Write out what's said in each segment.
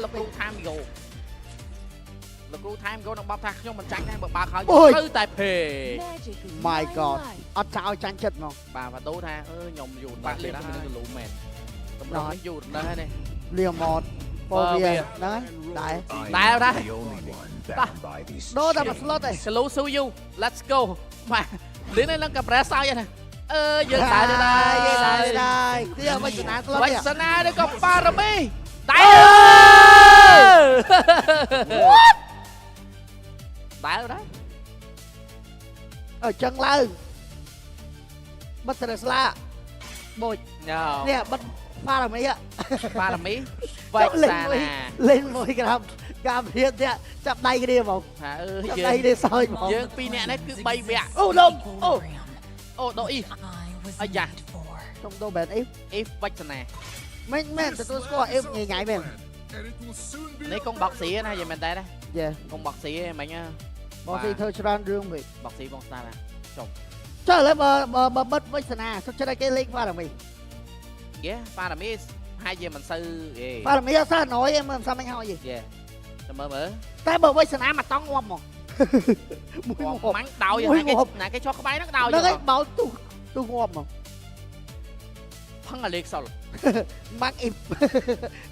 លោកគ្រូ time go លោកគ្រូ time go នឹងបបថាខ្ញុំមិនចាញ់ដែរបើខោត្រូវតែភេ My God អត់ចោលចាញ់ចិត្តហ្មង បាទបន្ទូថាខ្ញុំយូរបាក់លេងនឹងកលូមែនតម្រង់យូរដល់ហើយនេះ លៀងម៉តពោវាហ្នឹងដែរដូរតែមួយ slot ទេ Hello to you let's go បាទលេងនឹងកាប្រែសោយណាយើងដែរទៀតវិជ្ជា slot វិជ្ជានេះក៏បារមីដែរដែរចឹងឡើងបិទស្រាស្លាបូចនេះបិទបារមីវិជ្ជាលេងមួយក្រាមការព្រៀបទៀតចាប់ដៃគ្នាហ្មងថាចាប់ដៃគ្នាសើចហ្មងយើងពីរនាក់នេះគឺ3វគ្គអូដុំអូដូអ៊ីអាយ៉ាខ្ញុំដូបែនអ៊ីវិជ្ជាមែនទទួលស្គាល់អ៊ីញ៉ៃមែននេះកងបុកស៊ីណាយ៉ាងមែនដែរយេកងបុកស៊ីមិញបុកស៊ីធ្វើច្រើនរឿងវិញបុកស៊ីបងស្ដាប់ណាចុះចុះឥឡូវបើបិទវិជ្ជាសុខចិត្តឲ្យគេលេងបារមីយេបារមីហើយយើងមិនសូវបារមីអត់សោះណយឯងមិនសាមិញហើយយេតែមើលតែបើវិជ្ជាមកតង់ងាប់មកមួយមាញ់ដោយណាគេជាប់ក្បែរហ្នឹងដោយហ្នឹងឯងបោទូងាប់មកផឹងអាលេខសុលម៉ាក់អ៊ីប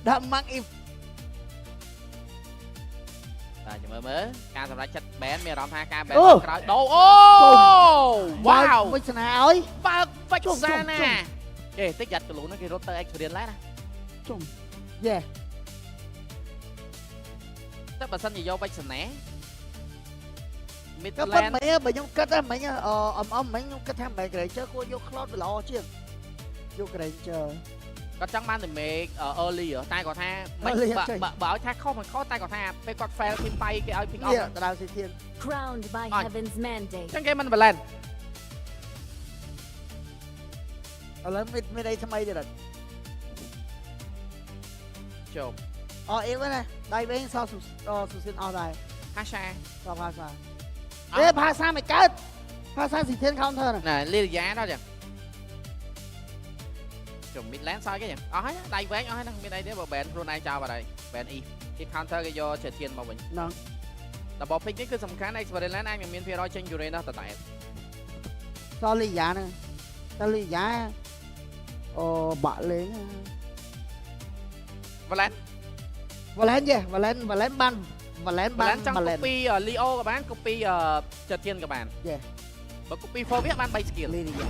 ដាក់ម៉ាក់អ៊ីបតែចាំមើលការសម្រេចចិត្តបែនមានអារម្មណ៍ថាការបែនក្រោយដូអូវ៉ាវវិជ្ជាឲ្យបើកវិជ្ជាណាតិចយ៉ាត់កលូនគេរត់ទៅ experience ឡើយណាជុំយេតែបើសិនជាយកវិជ្ជាណា Midland ក៏ប៉ុន្តែបើខ្ញុំគិតថាមិញមិញខ្ញុំគិតថាមិន Granger គួរយក Cloud វាល្អជាងយក Granger គាត់ចង់បានតែ make early តែគាត់ថាមិនបើឲ្យថាខុសមិនខុសតែគាត់ថាពេលគាត់ fail team fight គេឲ្យ pick off ដៅស៊ីធាន crowned by heaven's mandate ចឹងគេមិន balance ឥឡូវមានអីថ្មីទៀតអត់ជុំអអ៊ីវណាដៃវិញសស៊ូស៊ីនអស់ដែរហាសាសភាសាផាសាមិនកើតផាសាស៊ីធាន counter ណាលីរយ៉ាដល់ចឹងជុំ Midland សោយគេចឹងអស់ហើយដៃវែងអស់ហើយហ្នឹងមានអីទេបើ ban ខ្លួនឯងចោលបាត់ហើយ ban E គេ counter គេយកជាធានមកវិញហ្នឹងតែបើ pick នេះគឺសំខាន់ experience អាចនឹងមានភាគរយចេញ Uranus តតែសលីយ៉ាហ្នឹងសលីយ៉ាបាក់លេងValen យេ Valen បាន Valen ចង់ copy Leo ក៏បាន copy ចិត្តធានក៏បានយេបើ copy 4វាបាន3 skill លីយ៉ា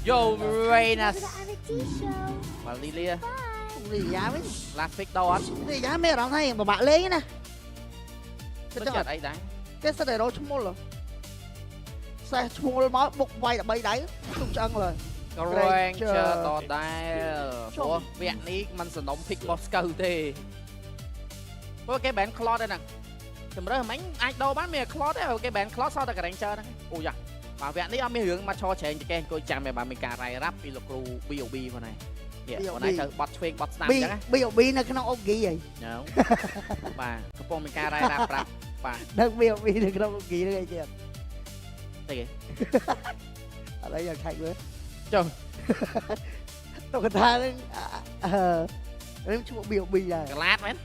Yo Uranus បាទ Lilia វិញ last pick ដល់អត់ លីយ៉ាមានអារម្មណ៍ថាពិបាកលេងណាគេចត់អីដែរគេសិតតែរោឈ្មោះសេះឈ្មោះមកបុកវាយ13ដៃទុកឆ្អឹងលើGranger តដែរព្រោះវគ្គនេះมันសំណុំ pick របស់ស្កូវទេព្រោះគេ ban cloud ហ្នឹងជំរឿមិញអាចដូរបានមាន cloud ទេគេ ban cloud សតតែ Granger ហ្នឹងអូយ៉ាបាទវគ្គនេះអត់មានរឿងមកឈរច្រែងចកេះអង្គុយចាំតែបើមានការរ៉ាយរ៉ាប់ពីលោកគ្រូ BOB ផងហើយខ្លួនឯងទៅបត់ឆ្វេងបត់ស្ដាំអញ្ចឹង BOB នៅក្នុងអុកហ្គីហីហ្នឹងបាទកំពុងមានការរ៉ាយរ៉ាប់ប្រាប់បាទដឹង BOB នៅក្នុងអុកហ្គីហ្នឹងអីទៀតទេគេអត់អីយ៉ាងឆែកមើលចុះតុកថានឹងរឿងឈ្មោះ BOB ដែរកឡាតមែន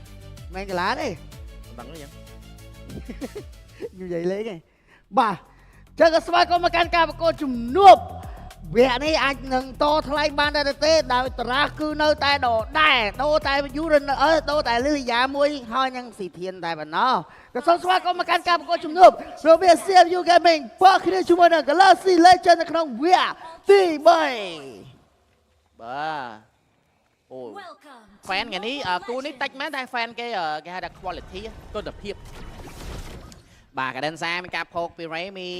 មែនកឡាតទេដឹងអញ្ចឹងនិយាយលេងឯងបាទចឹងក៏ស្វាគមន៍មកកាន់ការប្រកួតជំនួបវគ្គនេះអាចនឹងតថ្លៃបានដែរទេដោយតារាគឺនៅតែដដែលដូរតែយូរដូរតែលីយ៉ាមួយហើយនឹងស៊ីធានតែប៉ុណ្ណោះក៏សូមស្វាគមន៍មកកាន់ការប្រកួតជំនួបរវាង CFU Gaming បើគ្នាជាមួយនឹង Galaxy Legend នៅក្នុងវគ្គទី3បាទអូ fan ថ្ងៃនេះគូនេះតិចមែនតែ fan គេគេហៅថា quality គុណភាពបាទកាដិនសាមានការផោកពី Remy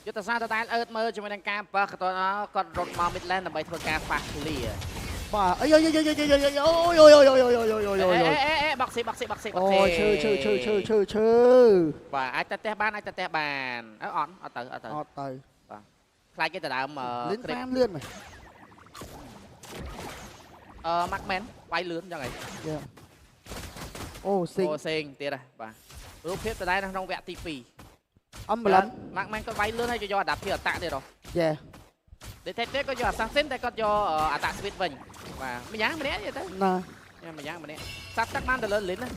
យុទ្ធសាស្ត្រដដែលអឺតមើលជាមួយនឹងការប៉ះគាត់រត់មក Midland ដើម្បីធ្វើការ fast clear បាទអីយបាក់ស៊ីអូឈើបាទអាចទៅផ្ទះបានអត់ទៅបាទខ្លាចគេទៅដើមលឿនតាមលឿនមែនMacman វាយលឿនចឹងហីអូសេងទៀតហ៎បាទរូបភាពដដែលក្នុងវគ្គទី2អំបលិន Macman គាត់វាយលឿនហើយយកអាដាប់ពីអតាក់ទៀតហ៎យេ Detective គាត់យក Assassin តែគាត់យកអតាក់ Speed វិញបាទម្យ៉ាងម្នាក់ទេទៅណា nhưng mà dạng mà nè sát tắc man từ lớn lính á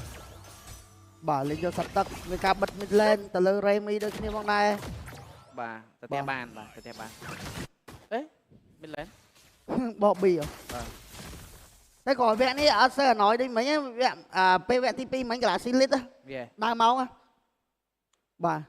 បាទលេងយកសត្វទឹកមានការបិទមីឡែនទៅលើរ៉េមីដូចគ្នាផងដែរ bà từ theo bàn bà từ theo bàn ấy bên lên បប៊ីតែក៏វគ្គនេះអត់សូវណយដូចមិញវគ្គពេលវគ្គទី2មិញកន្លះស៊ីលីត្រ về ដើរមកបាទ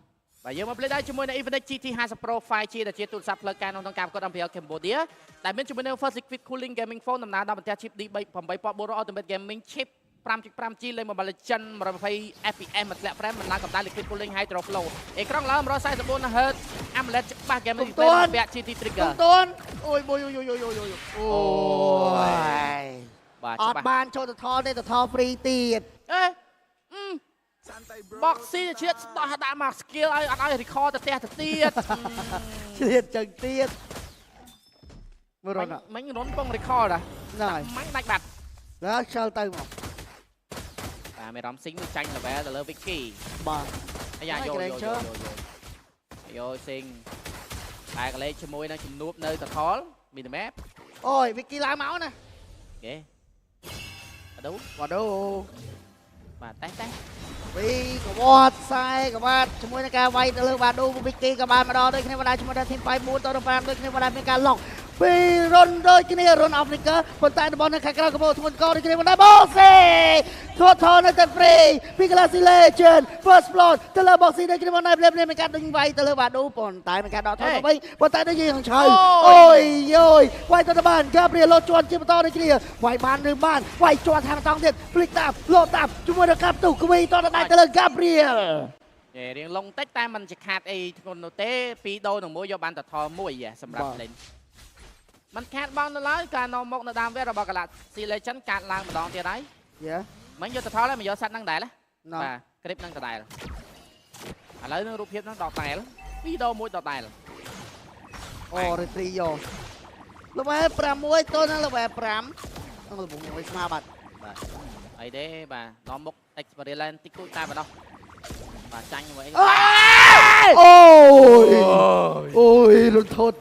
và giờ mà play đây chúng mình là Infinix GT 50 Pro 5G ដែលជាទូរស័ព្ទផ្លូវការក្នុងការប្រកួត MPL Cambodia ដែលមានជាមួយនឹង First Liquid Cooling Gaming Phone ដំណើរដល់បន្ទះ chip D8400 Ultimate Gaming Chip 5.5G លេខ Mobile Legends 120 FPS មួយធ្លាក់ frame មិនឡើងកម្ដៅ Liquid Cooling Hydro Flow អេក្រង់ឡើង 144 Hz AMOLED ច្បាស់ Gaming Display ពាក់ GT Trigger តូនអូយអូយអូយអូយអូយអូយអូយបាទ អ ច្បា ត់ ស់ បានចូលទៅថតទេទៅថត free ទៀត អេ Boxy ជាតិស្ដោះដាក់មក skill ឲ្យអត់ឲ្យ record ទៅផ្ទះទៅទៀត ឆ្លៀតចឹងទៀតមើលរត់ មិញរុនពង record ហ្នឹងហើយ មិញដាច់បាត់ แล้วเชลទៅមក បាទមេរំស៊ីងចាញ់ level ទៅលើ Vicky បាទ អាយ៉ាយកស៊ីងតែកលេចជាមួយនឹងជំនួបនៅតថលមីនីម៉ែប អូយវិគីឡើងមកណា គេអដូ បាទដូ បាទតែ ពីកវត្តខ្សែកវត្តជាមួយនឹងការវាយទៅលើបាទដូវិគីក៏បានមកដល់ដូចគ្នាបណ្ដាជាមួយដល់ team 5 4 ទៅ5ដូចគ្នាបណ្ដាមានការឡុកពីរុនដូចគ្នារុនអាហ្វ្រិកាប៉ុន្តែតំបន់នៅខាងក្រៅកំពុងធ្ងន់កដូចគ្នាបណ្ដាបូស៊ីធត់ថនៅតែហ្វ្រីពី Classy Legend First Blood ទៅលើបូស៊ីដូចគ្នាបណ្ដាភ្លាមមានការដេញវាយទៅលើបាទដូប៉ុន្តែមានការដកថយទៅវិញប៉ុន្តែដូចយើងឆៅអូយយោយវាយទៅបាន Gabriel លោតជាន់ជាបន្តដូចគ្នាវាយបានឬបានវាយជាន់ខាងតង់ទៀតភ្លេចតាមលោតតាមជាមួយនឹងកាប់ទូគវីតទៅដាច់ទៅលើ Gabriel រៀងឡុងតិចតែมันជាខាតអីធ្ងន់នោះទេ2ដូរនឹងមួយយកបានតថលមួយសម្រាប់លេងมันខាតបងនៅឡើយការនាំមកនៅដើមវគ្គរបស់ Galaxy Legend កាត់ឡើងម្ដងទៀតហើយ យ៉ា មិញយកតថលហើយមកយកសัตว์ហ្នឹងដែរបាទគ្រីបហ្នឹងដដែលឥឡូវនឹងរូបភាពហ្នឹងដដែលវីដេអូមួយដដែល អូរីត្រីយកល្បែ6តូននឹងល្បែ5នឹងល្បងមួយស្មាបាត់ បាទអីទេបាទនាំមុខ experience តិចតួចតែប៉ុណ្ណោះបាទចាញ់មកអី អូយរត់ថត់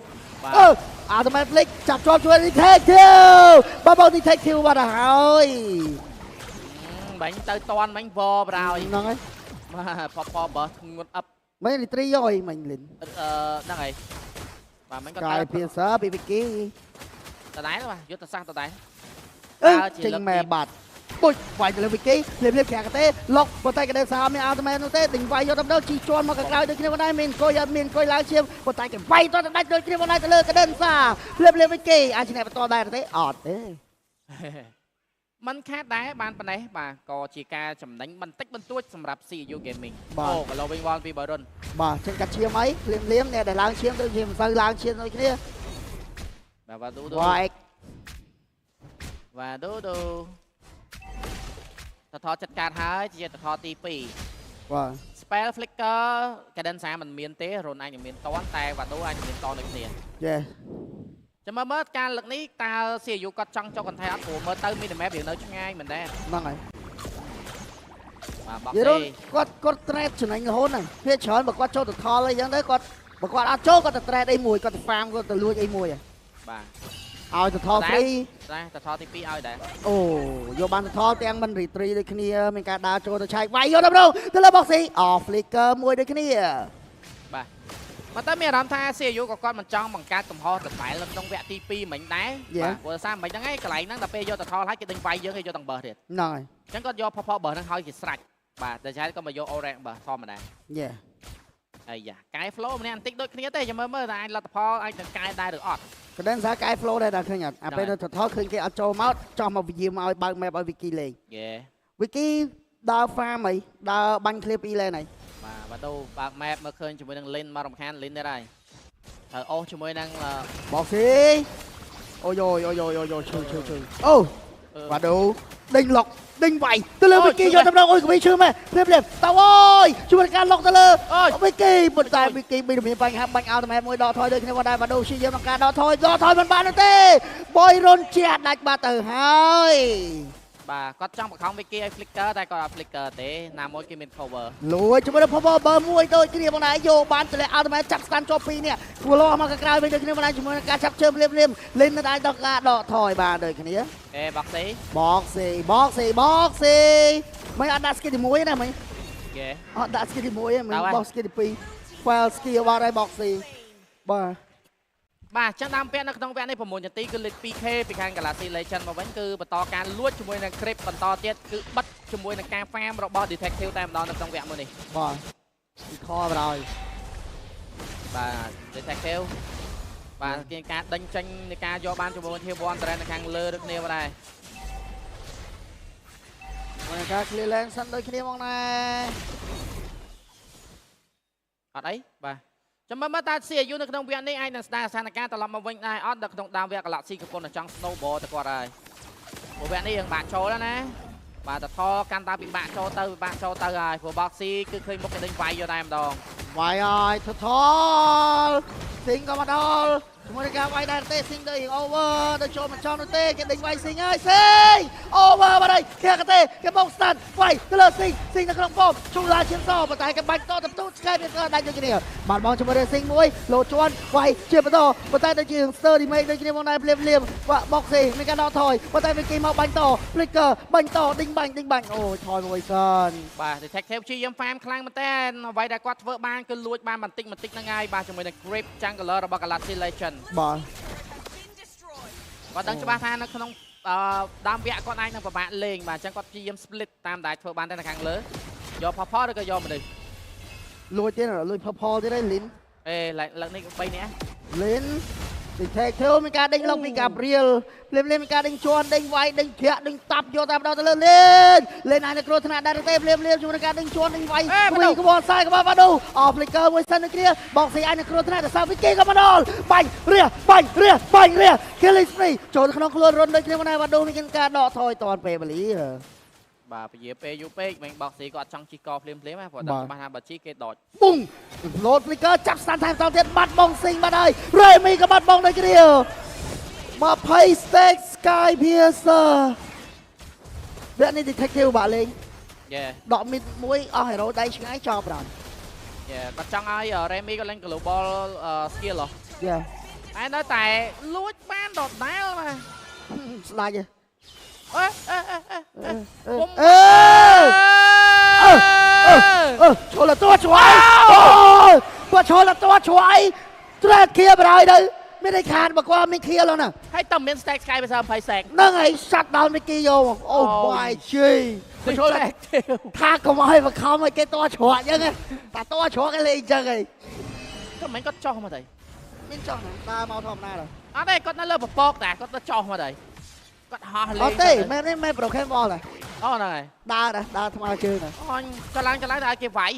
អាតម៉ែតភ្លេចចាប់ជាប់ជួយ detective បង detective បាត់ហើយ បាញ់ទៅតន់បាញ់វប្រោយ ហ្នឹងហើយ បាទផបើធ្ងន់អឹប មិនរីត្រីយកអីមិញលិន ហ្នឹងហើយបាទមិញក៏ កាយភាសាពីវិគី ដដែលបាទយុទ្ធសាស្ត្រដដែល អឺចេញម៉ែបាត់ពុជវាយទៅលើវិគីភ្លាមខាងទេលុកប៉ុន្តែក៏ដឹងថាមានអាតម៉ែនោះទេដេញវាយយកទៅជីជន់មកកក្រៅដូចគ្នាដែរមានអង្គុយអត់មានអង្គុយឡើងឈាមប៉ុន្តែគេវាយទៅដាច់ដូចគ្នាដែរទៅលើក៏ដឹងថាភ្លាមវិគីអាចឈ្នះបន្តដែរទេអត់ទេ มันខាតដែរបានប៉ុណ្ណេះបាទក៏ជាការចំណេញបន្តិចបន្តួចសម្រាប់ CU Gaming អូក៏លោវិញវល់ពីបរុន បាទចេញកាត់ឈាមអីភ្លាមអ្នកដែលឡើងឈាមទៅជាមិនសូវឡើងឈាមដូចគ្នា បាទទូ វ៉ាអេក បាទទូតថចាត់ការហើយជាតថទី2 បាទ Spell Flicker កាដិនសាមិនមានទេរុនអញមានតន់តែវ៉ាដូអញមានតន់ដូចគ្នា យេ ចាំមើលការលើកនេះតើ CU គាត់ចង់ចុះកន្ថែអត់ព្រោះមើលទៅមីនីម៉ែបវានៅឆ្ងាយមែនដែរ ហ្នឹងហើយ បាទបោះ យេ ទេ គាត់ trade ចំណេញរហូតហ្នឹងវាច្រើនបើគាត់ចូលទៅថលអីចឹងទៅគាត់បើគាត់អត់ចូលគាត់ទៅ trade អីមួយគាត់ទៅ farm គាត់ទៅលួចអីមួយ បាទ ឲ្យទៅថល free តែតថទី2ឲ្យដែរ អូយកបានទៅថលទាំងមិន retry ដូចគ្នាមានការដើរចូលទៅឆែកវាយយកទៅប្រូទៅលើ boxy off flicker មួយដូចគ្នា បាទមកតែមានអារម្មណ៍ថា CU ក៏គាត់មិនចង់បង្កើតកំហុសដដែលក្នុងវគ្គទី2មិញដែរបាទព្រោះសារមិញហ្នឹងឯងកន្លែងហ្នឹងដល់ពេលយកទៅថលហើយគេដេញវាយយើងគេយកទាំងបើទៀត ហ្នឹងហើយ អញ្ចឹងគាត់យកផផបើហ្នឹងឲ្យគេស្រាច់បាទតែឆាយក៏មកយក orange បើធម្មតា យេ អាយ៉ាកែ flow ម្នាក់បន្តិចដូចគ្នាទេចាំមើលតែអាចលទ្ធផលអាចនឹងកែដែរឬអត់ ក៏ដឹងថាកែ flow ដែរដល់ឃើញអត់អាពេលទៅថលឃើញគេអត់ចូលមកចោះមកវិយាមកឲ្យបើក map ឲ្យ wiki លេង យេ wiki ដើរ farm អីដើរបាញ់ clear 2 lane ហើយ បាទដូរបើក map មើលឃើញជាមួយនឹង lane មករំខាន lane ដែរហើយហើយអូសជាមួយនឹង boxy អូយឈឺអូបាទដូដេញឡុកដេញវាយទៅលើវិគីយកទៅអូយកវីឈឺមែនភ្លាមទៅអូយជួយការឡុកទៅលើវិគីប៉ុន្តែវិគីមានបញ្ហាបាញ់អោតម៉ែមួយដកថយដូចគ្នាដែរបាទដូព្យាយាមក្នុងការដកថយមិនបានទេបុយរុនជាដាច់បាត់ទៅហើយ ប បាទគាត់ចង់បង្ខំវិគីឲ្យ flicker តែគាត់អត់ flicker ទេណាមួយគេមាន cover លួយជាមួយនឹង Power បើមួយដូចគ្នាបងណាយកបានទម្លាក់ Ultimate ចាប់ stand ជាប់ពីរនេះធ្វើលោះមកក្រៅវិញដូចគ្នាបងណាជាមួយនឹងការចាប់ជើងលៀមលេងនៅដែរដល់ការដកថយបានដូចគ្នា បកស៊ី មិនអត់ដាក់ skill ទី1ណាមិញ អត់ដាក់ skill ទី1ទេមិញបោះ skill ទី2 file skill បាត់ហើយ box បាទ បាទចឹងដើមពាក់នៅក្នុងវគ្គនេះ6នាទីគឺលេខ 2K ពីខាង Galaxy Legend មកវិញគឺបន្តការលួចជាមួយនឹង Grip បន្តទៀតគឺបិទជាមួយនឹងការ farm របស់ Detective តែម្ដងនៅក្នុងវគ្គមួយនេះ បាទពីខបរហើយ បាទ Detective បាទគេការដេញចេញនៃការយកបានជាមួយនឹង Tier 1 Trend នៅខាងលើដូចគ្នាបាទដែរ មកការ clear lane សិនដូចគ្នាមកណែ អត់អីបាទចាំមើលតើ CU នៅក្នុងវគ្គនេះអាចនឹងស្ដារស្ថានភាពត្រឡប់មកវិញដែរអត់នៅក្នុងដើមវគ្គ Galaxy កំពុងតែចង់ snowball ទៅគាត់ហើយព្រោះវគ្គនេះយើងបាក់ចូលแล้วណាបាទតថកាន់តែពិបាកចូលទៅហើយព្រោះ Boxy គឺឃើញមុខគេដេញវាយយកតែម្ដង វាយហើយថថលស៊ីងក៏មកដល់ជាមួយនឹងការវាយដែរទេស៊ីងទៅ over ទៅចូលមិនចង់នោះទេគេដេញវាយស៊ីងហើយស៊ីង over បាត់ហើយគេក៏ទេគេបោក stand វាយទៅលើស៊ីងនៅក្នុងប៉មជុំឡើងឈាមសប៉ុន្តែគេបាច់តទៅទូឆ្កែវាក៏ដាច់ដូចគ្នាបានបងជាមួយនឹងស៊ីងមួយលោតជាន់វាយជាបន្តប៉ុន្តែដូចជា stir remake ដូចគ្នាមកដែរភ្លាមបោកស៊ីមានការដកថយប៉ុន្តែវាគេមកបាញ់ត flicker បាញ់តដេញបាញ់អូថយមួយសិនបាទ Detective ជាយាម farm ខ្លាំងមែនតើអ្វីដែលគាត់ធ្វើបានគឺលួចបានបន្តិចហ្នឹងហើយបាទជាមួយនឹង Grip Jungler របស់ Galaxy Legend បាទ គាត់ដឹងច្បាស់ថានៅក្នុងដើមវគ្គគាត់អាចនឹងពិបាកលេងបាទអញ្ចឹងគាត់ព្យាយាម split តាមដែលធ្វើបានតែនៅខាងលើយកផផឬក៏យកមនុស្ស លួចទៀតលួចផផទៀតហើយលីន លើកនេះ3នាក់ លីន Detective មានការដេញឡុងពីកាព្រៀលភ្លាមមានការដេញជន់ដេញវាយដេញធាក់ដេញតាប់យកតាមដល់ទៅលើលេនឯនៅគ្រោះថ្នាក់ដែរទេភ្លាមជាមួយនឹងការដេញជន់ដេញវាយក្បួនសាយក្បួនបាដូអស់ flicker មួយសិនដូចគ្នាបងស៊ីឯនៅគ្រោះថ្នាក់ដល់សាវិគីក៏មកដល់បាញ់រះ killing spree ចូលក្នុងខ្លួនរុនដូចគ្នាមកដែរបាដូមានការដកថយតនពេលវេលាបាទពជាពេលយូរពេកវិញបោកស៊ីគាត់អត់ចង់ជីកភ្លាមណាព្រោះដឹងច្បាស់ថាបើជីគេដក បុង load flicker ចាប់ stand time តទៀតបាត់បងស៊ីងបាត់ហើយ Remy ក៏បាត់បងដូចគ្នា20 stack sky piercer វគ្គនេះ detective បាក់លេងដកមីតមួយអស់ hero ដៃឆ្ងាយចប់ដល់គាត់ចង់ឲ្យ Remy ក៏លេង global skill ហ៎ហើយនៅតែលួចបានដដែលបាទស្ដាច់ទេឈលតួឆ្វៃបើឈលតួឆ្វៃត្រាគៀបហើយទៅមានតែខានបើគាត់មានខៀលណាហើយតើមាន stack sky ភាសា20 stack ហ្នឹងហើយសាត់ដល់មីគីយកអូបាយជីឈលថាកុំឲ្យបខំឲ្យគេតួឆ្វាក់អញ្ចឹងតែតួឆ្វាក់គេលេងអញ្ចឹងហីក៏មិនគាត់ចោះមកទៅមានចោះដើរមកធម្មតាដល់អត់ទេគាត់នៅលើពពកតែគាត់ទៅចោះមកទៅគាត់ហោះលេងអត់ទេមែនប្រូខេមបលហ៎អូហ្នឹងហើយដើរថ្មើរជើងហ្នឹងអញចឡើងទៅឲ្យគេវាយ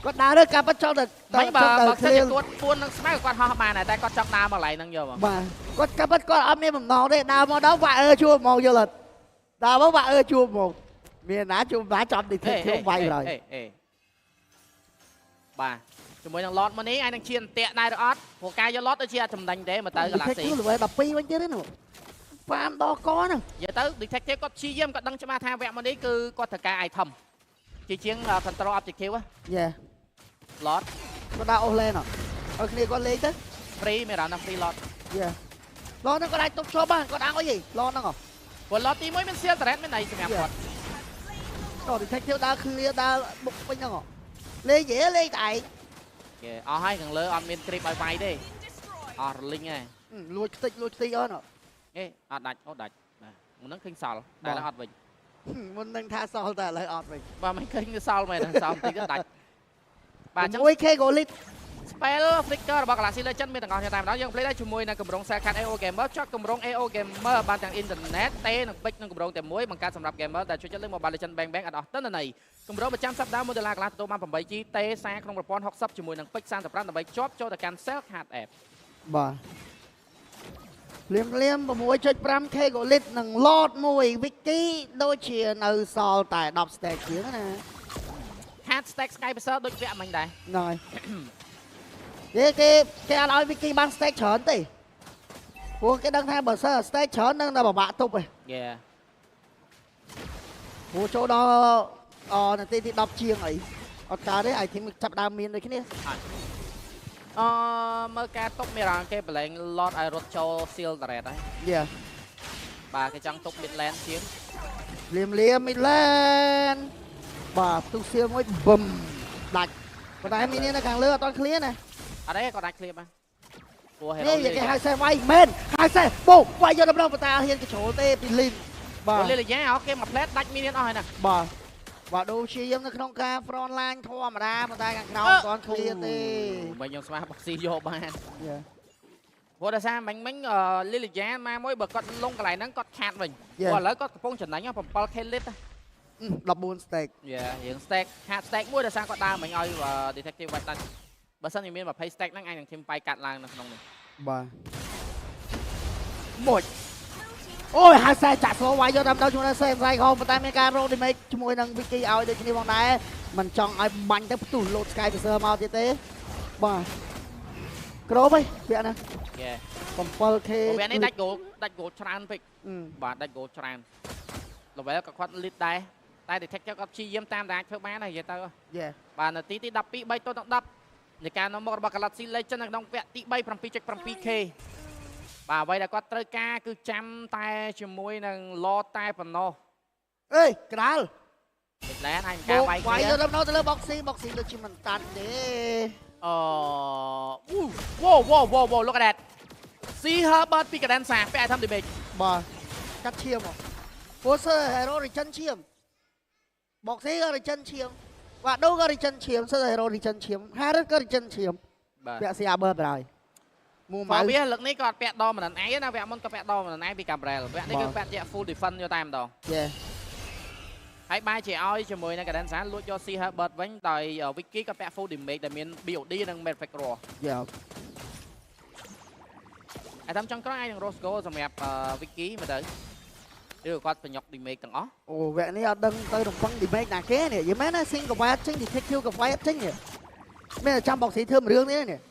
គាត់ដើរទៅកាប់ចោលទៅមិនបើសិនជាគាត់ពួននឹងស្មៅគាត់ហោះបានតែគាត់ចង់ដើរមកកន្លែងហ្នឹងយកបាទគាត់កាប់គាត់អត់មានបំណងទេដើរមកដល់វាក់ជួបមកយល់អត់ដើរមកវាក់ជួបមកមានណាជួបណាចំទីធ្វើវាយហើយបាទជាមួយនឹង lot មកនេះឯងនឹងឈានតាក់ដែរឬអត់ព្រោះការយក lot ដូចជាចំណេញទេមកទៅ Galaxy គឺល្បី12វិញទៀតទេនោះហ្វាមដល់កហ្នឹងនិយាយទៅ detective គាត់ព្យាយាមគាត់ដឹងច្បាស់ថាវគ្គមកនេះគឺគាត់ត្រូវការ item ជាជាង control objective យេ lot គាត់ដាក់អូសលេនអត់ឲ្យគ្នាគាត់លេងទៅ free មានរ៉ាន free lot យេ lot ហ្នឹងគាត់អាចទប់ជាប់បានគាត់អាំងអី lot ហ្នឹងព្រោះ lot ទី1មាន seal turret មានអីសម្រាប់គាត់ដល់ detective ដើរ clear ដើរបុកពេញហ្នឹងលេងយេលេងតែឯងគេអស់ហើយខាងលើអត់មាន trip ឲ្យវាយទេអស់រលីងហើយលួចខ្ទេចអត់អត់ដាច់បាទមុនហ្នឹងឃើញសល់តែឥឡូវអត់វិញមុននឹងថាសល់តែឥឡូវអត់វិញបាទមិនឃើញសល់មែនសល់បន្តិចទៅដាច់បាទអញ្ចឹង 1k golit spell flicker របស់ Galaxy Legend មានទាំងអស់គ្នាតែម្ដងយើង play ដែរជាមួយនឹងកម្រង Cellcat AO Gamer ចុះកម្រង AO Gamer បានទាំងអ៊ីនធឺណិតទេនឹងពេជ្រនឹងកម្រងតែមួយបង្កើតសម្រាប់ gamer ដែលជួយចិត្តលេង Mobile Legend Bang Bang អត់អស់ទិន្នន័យកម្រងប្រចាំសប្ដាហ៍$1កន្លះទទួលបាន 8G ទេសារក្នុងប្រព័ន្ធ60ជាមួយនឹងពេជ្រ35ដើម្បីជាប់ចូលទៅកាន់ Cellcat app បាទលៀម 6.5k golit នឹង lot មួយ wiki ដូចជានៅសល់តែ10 stack ជាងណា hat stack sky passer ដូចវគ្គមិញដែរហ្នឹងហើយគេអត់ឲ្យ wiki បាន stack ច្រើនទេព្រោះគេដឹងថាបើសិន stack ច្រើននឹងតែពិបាកទប់ឯង ហូចូលដល់នាទីទី10ជាងអីអត់កើតទេអាយធីមចាប់ដើមមានដូចគ្នា មើលការតុបមានអាគេប្រឡែង lot ឲ្យរត់ចូល seal turret ហើយ យ៉ា បាទគេចង់តុប mid lane ជាង លៀមមីឡែនបាទទុកសៀលមួយបឹមដាច់ប៉ុន្តែមីនេះនៅខាងលើអត់ទាន់ឃ្លៀនណា អត់ទេគាត់អាច clear បានព្រោះ hero នេះគេហៅសេះវាយមែនហៅសេះបោកវាយយកដល់ប៉ុន្តែហ៊ានគេជ្រុលទេពីលីនបាទ លីលយ៉ាអូគេមក plate ដាច់ minion អស់ហើយណា បាទបាទដូជាយើងនៅក្នុងការ front line ធម្មតាប៉ុន្តែខាងក្រោមអត់ទាន់ឃ្លៀនទេ មិនខ្ញុំស្មាបុកស៊ីយកបាន យ៉ា ព្រោះដោយសារមិញលីលយ៉ាមកមួយបើគាត់លងកន្លែងហ្នឹងគាត់ខាតវិញព្រោះឥឡូវគាត់កំពុងចំណេញ 7k lit 14 stack យ៉ារៀង stack ខាត stack មួយដោយសារគាត់ដើរមិញឲ្យ detective បាច់ដាច់បើសិនជាមាន20 stack ហ្នឹងអាចនឹងធីមបាយកាត់ឡើងនៅក្នុងនេះ បាទមួយអូយហៅសេះចាក់ស្លោវាយយកតាមដល់ជាមួយនឹងសេះផ្សាយខំប៉ុន្តែមានការរោឌីមេកជាមួយនឹងវិគីឲ្យដូចគ្នាផងដែរមិនចង់ឲ្យបាញ់ទៅផ្ទុះលោត Sky Tracer មកទៀតទេបាទក្របហីវាណា យ៉ា 7k វានេះដាច់ goal ច្រើនពេកបាទដាច់ goal ច្រើន level ក៏គាត់ lead ដែរតែ detective គាត់ព្យាយាមតាមតែអាចធ្វើបានហើយនិយាយទៅ យ៉ា បាទនាទីទី12 3ទល់នឹង10នៃការនាំមករបស់ Galaxy Legend នៅក្នុងវគ្គទី3 7.7k បាទអ្វីដែលគាត់ត្រូវការគឺចាំតែជាមួយនឹង lot តែប៉ុណ្ណោះ អេក្រាល Mid lane អាចការវាយ វាយ គ្នា យកដល់ទៅលើ boxy ដូចជាមិនតាន់ទេ Whoa look at that see her bird ពីកណ្ដានសាពាក់ឲ្យធ្វើ damage បាទកាត់ឈាមមក Poser hero regen ឈាម boxy ក៏ regen ឈាមបាទដូក៏ regen ឈាម Poser hero regen ឈាម Harris ក៏ regen ឈាម បាទ ពាក់ CR bird ទៅហើយមូ បើ ម៉ៅ វាលើកនេះក៏អត់ពាក់ដល់មិនណៃណាវគ្គមុនក៏ពាក់ដល់មិនណៃពី Gabriel វគ្គនេះគឺពាក់ជា full defense យកតែម្ដង យេ ហើយបែរជាឲ្យជាមួយនឹង Garden San លួចយក See Herbert វិញដោយ Wiki ក៏ពាក់ full damage ដែលមាន BOD និង Medfect Raw យេ ហើយតាមចុងក្រោយអាចនឹង Rose Gold សម្រាប់ Wiki មើលទៅឬគាត់បញ្ញុក damage ទាំងអស់ អូវគ្គនេះអត់ដឹងទៅរំពឹង damage ណាគេនេះយីមែនណា sing កវ៉ាត់ចេញ detective កវ៉ាត់ចេញនេះមានតែចាំ boxy ធ្វើមួយរឿងនេះនេះ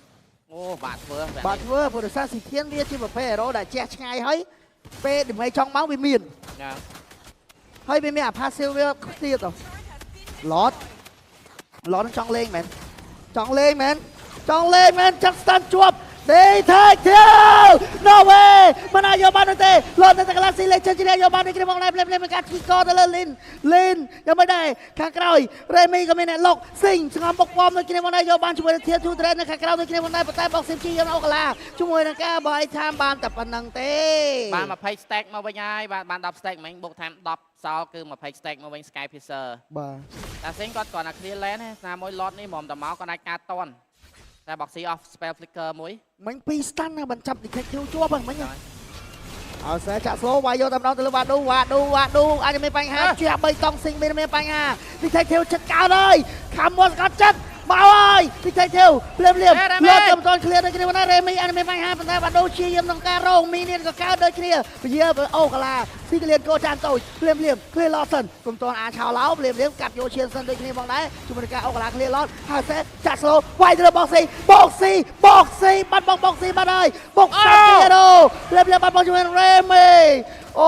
អូបាទធ្វើ បាទធ្វើព្រោះដោយសារស៊ីធានវាជាប្រភេទ hero ដែលជះឆ្ងាយហើយពេល damage ចង់មកវាមាន ណា ហើយវាមានអា passive វាទៀតទៅ lot ចង់លេងមែនចង់លេងមែនចាក់ stun ជាប់ detective no way មិនអាចយកបានទេ lot នៅតែ Galaxy Legend ជាយកបាននេះគ្នាមកណែភ្លាមៗមានការជីកទៅលើ lin យ៉ាងមិនដែរខាងក្រោយ Remy ក៏មានអ្នកលុក Sing ស្ងំបុកបំដូចគ្នាមកណែយកបានជាមួយនឹង Tier 2 Trend នៅខាងក្រោយដូចគ្នាមកណែប៉ុន្តែ Boxing ជាយកអូកាឡាជាមួយនឹងការបើឲ្យតាមបានតែប៉ុណ្្នឹងទេ បាន20 stack មកវិញហើយបាន10 stack មិញបូកតាម10សល់គឺ20 stack មកវិញ Sky Piercer បាទ តែ Sing គាត់គាត់ណា clear lane ណាស្នាមួយ lot នេះមកតែមកគាត់អាចការតន់តែ Boxy off spell flicker មួយ មិញ2 stun ណាបញ្ចាប់ detective ជាប់ហ្នឹងមិញ អើសេចាក់ slow វាយយកតែម្ដងទៅលើវ៉ាឌូអាចមានបញ្ហាជា3តង់ Sing មានបញ្ហា detective ចិត្តកោតហើយខាំមកស្កាត់ចិត្តមកហើយ detective ភ្លាមលោកទៅមិនទាន់ clear ដូចគ្នាណា Remy អាចមានបញ្ហាប៉ុន្តែវ៉ាឌូជាយាមក្នុងការរង minion ក៏កើតដូចគ្នាពជាអូកាឡាស៊ីក្លៀនកោចានតូចភ្លាម clear lot សិនពុំទាន់អាចឆោឡោភ្លាមកាត់យកឈានសិនដូចគ្នាផងដែរជាមួយនឹងការអូកាឡា clear lot ហើយសេចាក់ slow វាយទៅលើ boxy បាត់បង់ boxy បាត់ហើយបុកសាត់ទៀតអូភ្លាមបាត់បង់ជាមួយនឹង Remy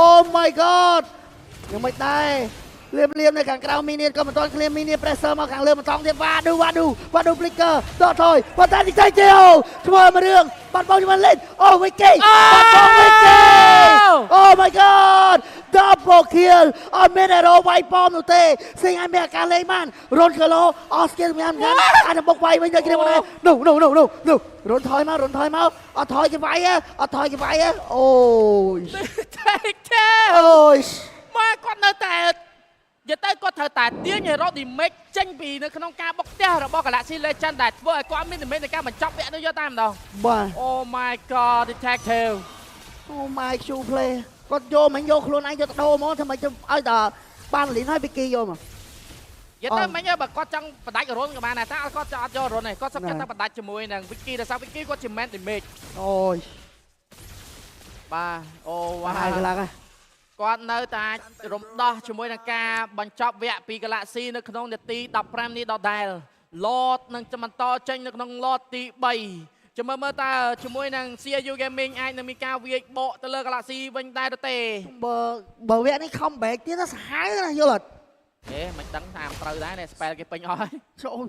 oh my god យ៉ាងមិនដែរលៀមនៅខាងក្រៅ minion ក៏មិនទាន់ clear minion pressure មកខាងលើមិនតង់ទៀតវ៉ាឌូ flicker ដកថយប៉ុន្តែទីទៅធ្វើមួយរឿងបាត់បង់ជាមួយ lane អូ Wiki បាត់បង់ Wiki oh my god double kill អត់មាន hero វាយប៉មនោះទេ Sing ឲ្យមានអាការលេងបានរុនគីឡូអស់ skill មានអាចនឹងបុកវាយវិញដូចគ្នាមកដែរ no រុនថយមកអត់ថយគេវាយអូយ Detective អូយ មកគាត់នៅតែនិយាយទៅគាត់ត្រូវតែទាញឲ្យរក damage ចេញពីនៅក្នុងការបុកផ្ទះរបស់ Galaxy Legend ដែលធ្វើឲ្យគាត់មាន damage ในការបញ្ចប់វគ្គនោះយកតែម្ដង បាទ Oh my god detective Oh my Q play គាត់យកមិនយកខ្លួនឯងយកទៅដូរហ្មងធ្វើម៉េចទៅឲ្យតែបានលីនឲ្យពីគីយកមក និយាយទៅមិញបើគាត់ចង់បដាច់រុនក៏បានដែរតែគាត់ចង់អត់យករុនទេគាត់សុខចិត្តតែបដាច់ជាមួយនឹង Wiki ដោយសារ Wiki គាត់ជា man damage អូយ បាទអូវ៉ា ហើយកន្លង គាត់នៅតែអាចរំដោះជាមួយនឹងការបញ្ចប់វគ្គពី Galaxy នៅក្នុងនាទី15នេះដដែល lot នឹងបន្តចេញនៅក្នុង lot ទី3ចាំមើលតើជាមួយនឹង CU Gaming អាចនឹងមានការវាយបកទៅលើ Galaxy វិញដែរទេ បើវគ្គនេះ comeback ទៀតសាហាវណាយល់អត់ เอ๊ะមិនដឹងថាមិនត្រូវដែរនេះ spell គេពេញអស់ហើយ ចូល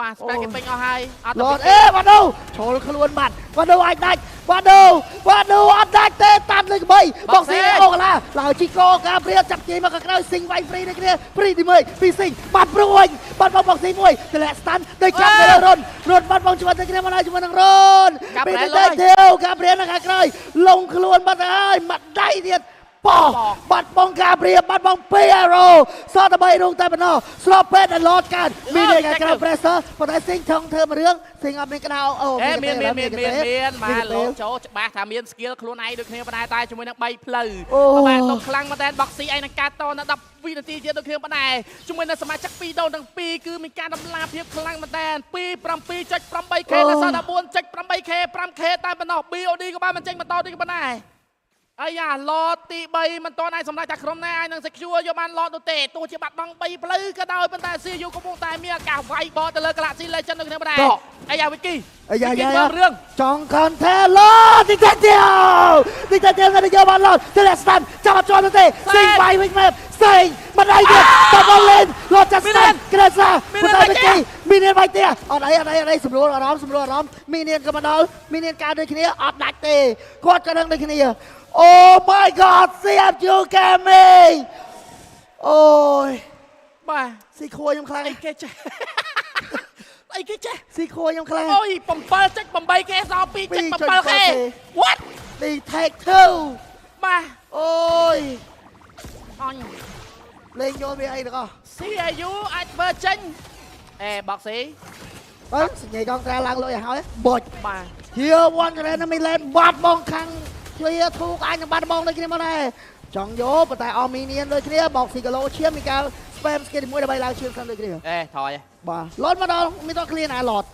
បាទ spell គេពេញអស់ហើយអត់ ឡតអេបាដូចូលខ្លួនបាត់បាដូអាចដាច់បាដូអត់ដាច់ទេតាត់លេខ3បកស៊ីអូកឡាឡើងជីកោកាព្រាចាប់ជ័យមកខាងក្រោយស៊ីងវាយហ្វ្រីដូចគ្នាហ្វ្រីទី1ពីស៊ីងបាត់ព្រួយបាត់បកស៊ីមួយទម្លាក់ស្តាន់ដូចចាប់ទៅរុនបាត់បងជួយទៅគ្នាមកហើយជាមួយនឹងរុនពីទៅទៀវកាព្រានៅខាងក្រោយលងខ្លួនបាត់ហើយមកដៃទៀតប៉ោបាត់បងកាព្រាបាត់បង2អេរ៉ូសត3រូងតែប៉ុណ្ណោះស្របពេទ្យដល់ឡតកើតមានតែក្រៅ pressure ប៉ុន្តែស៊ីងថងធ្វើមួយរឿងស៊ីងអត់មានកដៅអូ មានមកលោកចូលច្បាស់ថាមាន skill ខ្លួនឯងដូចគ្នាប៉ុន្តែតែជាមួយនឹង3ផ្លូវបាទទុកខ្លាំងមែនតើ boxy ឯងនឹងការតនៅ10 វិនាទីទៀតដូចគ្នាប៉ុន្តែជាមួយនឹងសមាជិក2ដូនទាំង2គឺមានការដំឡាភាពខ្លាំងមែនតើ 27.8k ដល់សល់ 14.8k 5k តែប៉ុណ្ណោះ BOD ក៏បានមិនចេញបន្តទៀតប៉ុណ្ណាអាយ៉ាឡតទី3មិនតអាចសម្រេចថាក្រុមណាអាចនឹង secure យកបានឡតនោះទេទោះជាបាត់បង់3ផ្លូវក៏ដោយប៉ុន្តែ CU កំពុងតែមានឱកាសវាយបោះទៅលើ Galaxy Legend ដូចគ្នាប៉ុណ្ណាអាយ៉ាវិគីអាយ៉ារឿងចង់ខនថេឡូទីតាទៀវនៅយកបានឡតទលេស្តាន់ចាប់ជាប់ទៅទេស៊ីងវាយវិញមែនស៊ីងមិនដៃទៀតតបលេងឡតចាស្តាន់ក្រេសាប៉ុន្តែវិគីមីនៀនវាយទៀតអត់អីសម្រួលអារម្មណ៍មីនៀនក៏មកដល់មីនៀនការដូចគ្នាអត់ដាច់ទេគាត់ក៏នឹងដូចគ្នាOh my God សៀបជូកាមីអូយបាទស៊ីខួយខ្ញុំខ្លាំងអីគេចេះអីគេចេះស៊ីខួយខ្ញុំខ្លាំងអូយ 7.8k សល់ 2.7k What ទី take 2បាទអូយអញលេងយកវាអីទាំងអស់ CU អាចធ្វើចេញអេ boxy បើសញ្ញាកងត្រាឡើងលុយឲ្យហើយបុចបាទ Here one ក៏នៅមីឡែនបាត់បងខាងជួយធូកអាចនឹងបាត់បងដូចគ្នាមកដែរចង់យកប៉ុន្តែអមីនៀនដូចគ្នាបោកស៊ីគីឡូឈាមមានការ spam skill មួយដើម្បីឡើងឈាមខាងដូចគ្នាអេថយបាទឡតមកដល់មានត clear ណាឡត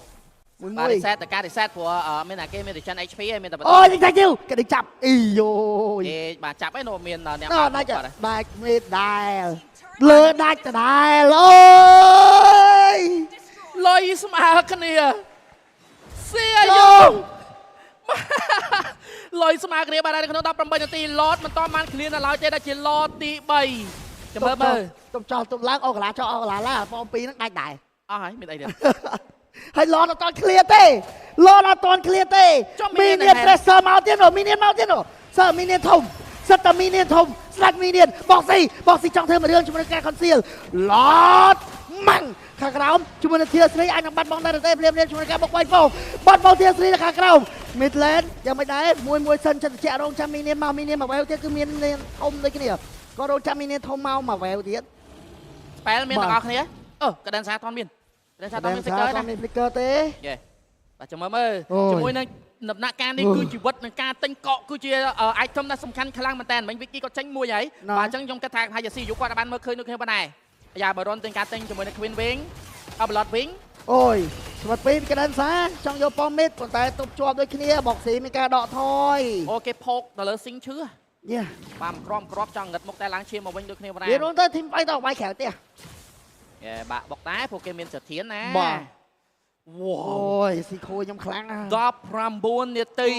មួយ reset តការ reset ព្រោះមានតែគេមានតែចិន HP ហើយមានតែអូយតែជិវគេទៅចាប់អីយោយបាទចាប់ឯនោះមានអ្នកដាច់មេដែលលើដាច់ដដែលអូយលុយស្មើគ្នាសៀយូលុយស្មើគ្នាបាននៅក្នុង18នាទីឡតមិនតបានឃ្លានដល់ឡើយទេដែលជាឡតទី3ចាំមើលទុំចោលទុំឡើងអូកាឡាចោលអូកាឡាឡាបង2ហ្នឹងដាច់ដែរអស់ហើយមានអីទៀតហើយឡតអត់តឃ្លាទេឡតអត់តឃ្លាទេមីនៀន pressure មកទៀតមីនៀនមកទៀតសើមីនៀនធំសិតតែមីនៀនធំស្លាច់មីនៀនបកស៊ីចង់ធ្វើមួយរឿងជាមួយនឹងការ conceal ឡតម៉ាំងខាងក្រោមជាមួយនឹងធាស្រីអាចនឹងបាត់បង់ដែរទេភ្លាមជាមួយនឹងការបុកបាញ់ពោបាត់បង់ធាស្រីនៅខាងក្រោម Midland យ៉ាងមិនដែរមួយសិនចិត្តជារងចាំមីនៀនមកវែវទៀតគឺមាននានធំដូចគ្នាក៏រងចាំមីនៀនធំមកវែវទៀត Spell មានទាំងអស់គ្នាក្តានសាធនមានក្តានសាធនមាន flicker ទេយេបាទចាំមើលជាមួយនឹងដំណាក់កាលនេះគឺជីវិតនឹងការទិញកក់គឺជា item ដែលសំខាន់ខ្លាំងមែនតើមិញវិគីគាត់ចេញមួយហើយបាទអញ្ចឹងខ្ញុំគិតថាហើយស៊ីយូគាត់បានមើលឃើញដូចគ្នាប៉ុណ្ណេះយ៉ាបើរនទិញការទិញជាមួយនឹង Queen Wing Blood Wing អូយស្វិតពីក្តានសាចង់យកប៉មមីតប៉ុន្តែទប់ជាប់ដូចគ្នាបកស៊ីមានការដកថយអូគេផោកទៅលើស៊ីងឈឺយ៉ាបាទក្របចង់ងឹតមុខតែឡើងឈាមមកវិញដូចគ្នាប៉ុណ្ណាវារនទៅធីមបាយទៅបាយក្រៅទៀតបាទបុកតែពួកគេមានសធានណាបាទអូយស៊ីខូខ្ញុំខ្លាំង19នាទី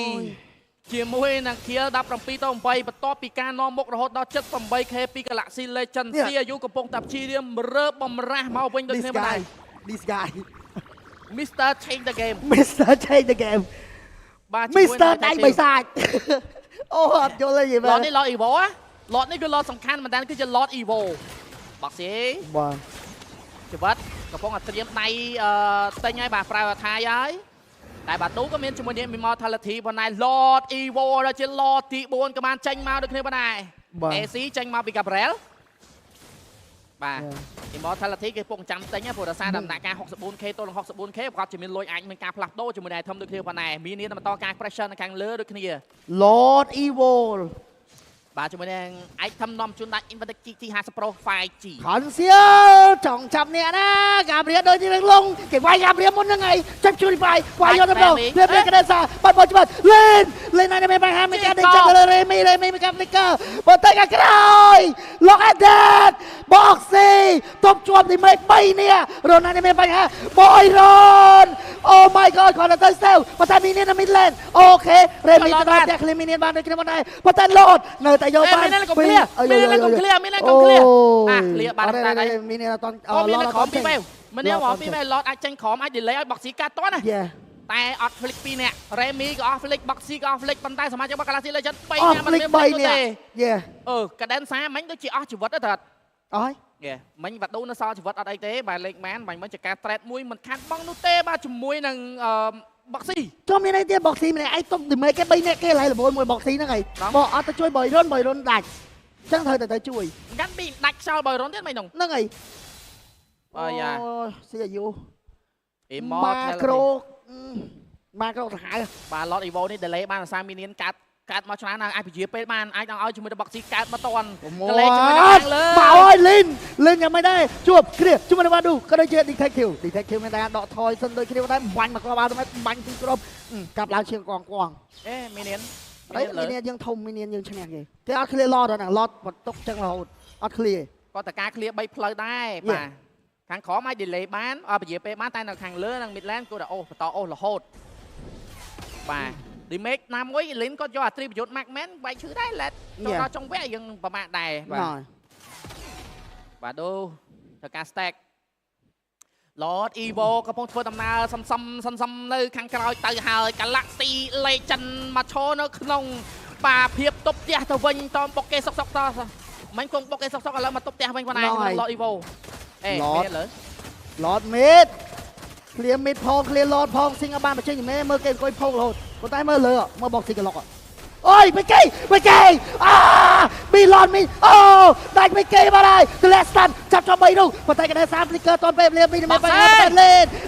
ជាមួយនឹងខៀល17-8បន្ទាប់ពីការនាំមុខរហូតដល់ 78k ពី Galaxy Legend CU កំពុងតែព្យាយាមរើបំរាស់មកវិញដូចគ្នាប៉ុណ្ណា This guy Mr. Change the game បាទ Mr. ដៃបិសាចអូអត់យល់ទេយីឡតនេះ Lord Evo ឡតនេះគឺឡតសំខាន់មែនតើគឺជា Lord Evo បាក់ស៊ីបាទជីវិតកំពុងតែត្រៀមដៃទិញហើយបាទប្រើអាថាយហើយតែបាទទូក៏មានជាមួយនេះ Immortality ប៉ុន្តែ Lord Evo ដែលជា Lord ទី4ក៏បានចេញមកដូចគ្នាប៉ុណ្ណា AC ចេញមកពី Gabriel បាទ Immortality គេពុកចាំទិញព្រោះដោយសារដំណាក់កាល 64k ទល់នឹង 64k ប្រកបជាមានលុយអាចមានការផ្លាស់ប្ដូរជាមួយនឹង item ដូចគ្នាប៉ុណ្ណាមាននេះបន្តការ pressure នៅខាងលើដូចគ្នា Lord Evo បាទជាមួយនឹង item នាំជូនដាក់ Infinix GT 50 Pro 5G ខនសៀចង់ចាប់អ្នកណាកាព្រាដូចជាលងគេវាយកាព្រាមុនហ្នឹងហើយចាប់ជួយវាយយកទៅដល់វាក្តានសាបាត់បោះច្បាស់ lên này mấy bài hai mấy cái đi chơi rồi Remy mấy cái flicker bật tay cả cái lock at that boxy top chuột thì mấy bay nè rồi này mấy bài hai boy ron oh my god còn là tới sao bật tay minion là mid lên ok Remy ta đã chạy lên minion ban đây cái món này bật tay lột nơi tại vô ban Minion còn clear clear bàn đây minion là toàn Minion là khóm female Minion khóm female lọt ai tranh khóm ai delay ai boxy cả toán này តែអត់ flick 2 នាក់ Remy ក៏អត់ flick Boxy ក៏អត់ flick ប៉ុន្តែសមាជិករបស់ Galaxy Legend 3នាក់មិនមាន flick ទេកាដែនសាមិញដូចជាអស់ជីវិតទៅអត់អស់មិញបាត់ដូរនៅសល់ជីវិតអត់អីទេបាទលេខម៉ានមិញជាការ trade មួយមិនខាត់បងនោះទេបាទជាមួយនឹង Boxy ចុះមានអីទៀត Boxy ម្នាក់ឯងទុកទីមេគេ3នាក់គេឡើយរវល់មួយ Boxy ហ្នឹងហើយបើអត់ទៅជួយបើរុនដាច់អញ្ចឹងត្រូវតែទៅជួយកាន់ពីដាច់ខ្យល់បើរុនទៀតមិនហ្នឹងហើយបើយ៉ា ស៊ីអាយុ Immortal មកក៏សាហាវបាទ Lord Evo នេះ delay បានសារ minion កាត់មកច្រើនណាស់អាចពជាពេលបានអាចឲ្យជាមួយ Boxy កាត់មកតន់ delay ជាមួយខាងលើមកអើយលីនយ៉ាងមិនដែរជួបគ្រាជាមួយនឹងវ៉ាឌូក៏ដូចជា detective មានតែដកថយសិនដូចគ្នាដែរបាញ់មកក៏បានតែបាញ់ទីក្រុមកាប់ឡើងជាងកងminion minion យើងធំ minion យើងឈ្នះគេអត់ clear lot ណា lot បន្ទុកចឹងរហូតអត់ clear ក៏តការ clear 3ផ្លូវដែរបាទខាងក្រោមអាច delay បានពជាពេលបានតែនៅខាងលើនឹង midland គាត់អូបន្តអូរហូតបាទ remake ណាមួយ Lin គាត់យក attribute Magman បែកឈឺដែរ let ដល់ចុងវគ្គយើងប្រមាថដែរបាទដូធ្វើការ stack Lord Evo កំពុងធ្វើដំណើរសំនៅខាងក្រោយទៅហើយ Galaxy Legend មកឈរនៅក្នុងបាទភាពទប់ផ្ទះទៅវិញតបុកគេសុកតមិញគង់បុកគេសុកឥឡូវមកទប់ផ្ទះវិញប៉ុណ្ណា Lord Evo Lord mid clear mid ផង clear Lord ផងស៊ីងបានបញ្ចេញមេមើលគេអង្គុយផោករហូតប៉ុន្តែមើលលើមើល Boxy ក្លុកអូយមិនគេមីឡនមីអូដាច់មិនគេបាត់ហើយ Glass Stun ចាប់ចំ3នោះប៉ុន្តែគេដែរ3 flicker តនពេលលេមីមិនបាយ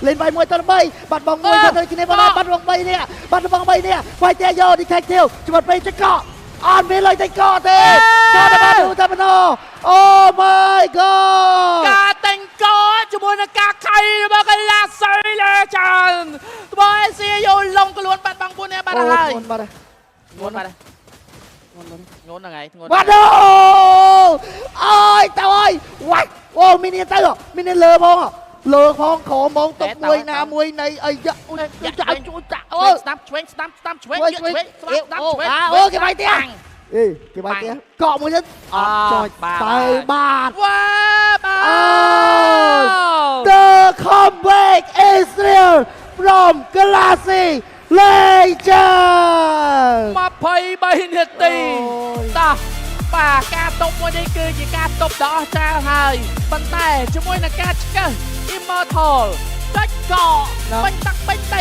លេនបាយ1ទៅ3បាត់បង1ទៅគ្នាបាត់បាត់បង3នេះបាត់បង3នេះវាយតែយក detective ច្បាត់ពេកចកអត់មានលុយតែកទេតែបានតែបណោ Oh my god ការតែងកជាមួយនឹងការខៃរបស់ Galaxy Legend ត្បូងអេស៊ីយូឡុងខ្លួនបាត់បង់4នាក់បាត់ហើយងួនហ្នឹងហើយបាត់អូយទៅអើយវ៉ាច់អូមីនីទៅមីនីលើផងក្រមហ្មងទុកមួយណាមួយនៃអីយ៉ាជួយចាក់អូស្ដាប់ឆ្វេងអូគេបាយទៀតគេបាយទៀតកក់មួយទៀតអត់ចុចទៅបាទវ៉ាបាទ The comeback is real from Galaxy Legend 23នាទីតោះបាទការតុបមួយនេះគឺជាការតុបដ៏អស្ចារ្យហើយប៉ុន្តែជាមួយនឹងការឆ្កឹះ Immortal ដាច់កកបាញ់តាក់បាញ់ដៃ